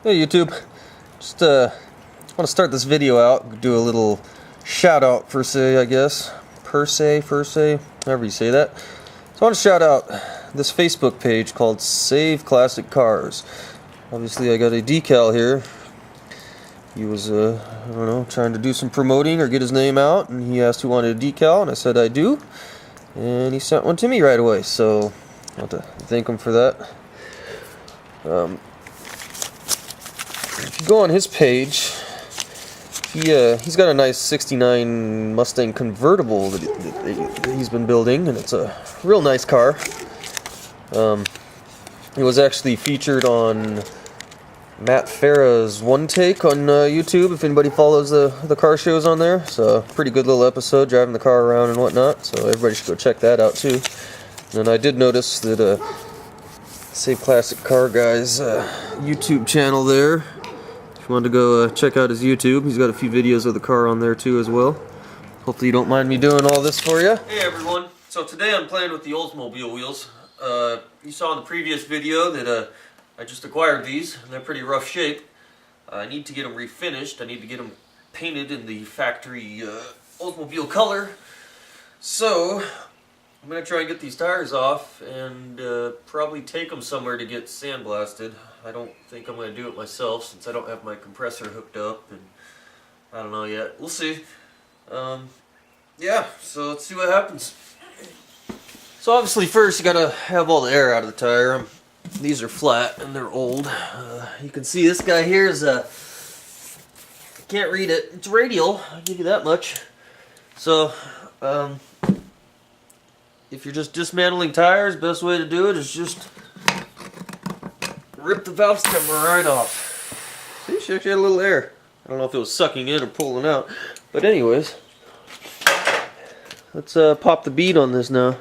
Hey YouTube, just want to start this video out, do a little shout out per se, I guess, per se, however you say that. So I want to shout out this Facebook page called Save Classic Cars. Obviously I got a decal here. He was, I don't know, trying to do some promoting or get his name out, and he asked who wanted a decal, and I said I do, and he sent one to me right away, so I want to thank him for that. If you go on his page, he's got a nice '69 Mustang convertible that he's been building, and it's a real nice car. It was actually featured on Matt Farah's One Take on YouTube, if anybody follows the car shows on there. So pretty good little episode, driving the car around and whatnot, so everybody should go check that out too. And I did notice that Save Classic Car Guy's YouTube channel there. If you wanted to go check out his YouTube, he's got a few videos of the car on there too as well. Hopefully you don't mind me doing all this for you. Hey everyone, so today I'm playing with the Oldsmobile wheels. You saw in the previous video that I just acquired these, and they're pretty rough shape. I need to get them refinished. I need to get them painted in the factory Oldsmobile color. So I'm going to try and get these tires off and probably take them somewhere to get sandblasted. I don't think I'm going to do it myself since I don't have my compressor hooked up, and I don't know yet. We'll see. Yeah, so let's see what happens. So obviously first you got to have all the air out of the tire. These are flat and they're old. You can see this guy here is can't read it. It's radial, I'll give you that much. So if you're just dismantling tires, best way to do it is just rip the valve stemmer right off. See, she actually had a little air. I don't know if it was sucking in or pulling out. But anyways, let's pop the bead on this now.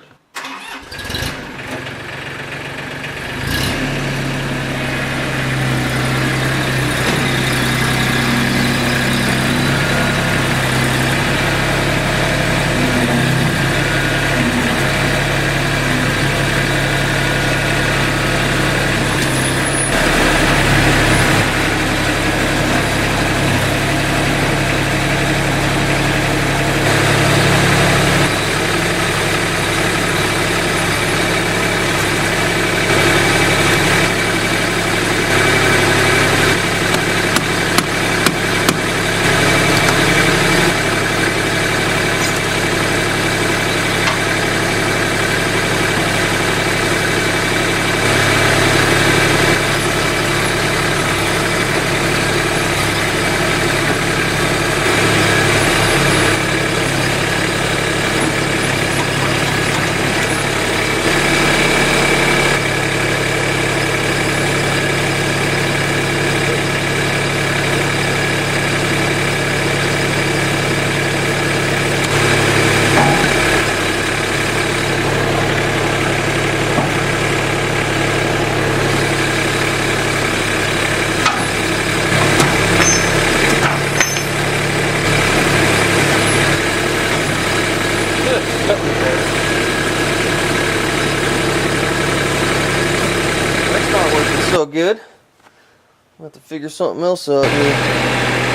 That's not working so good. I'll have to figure something else out here.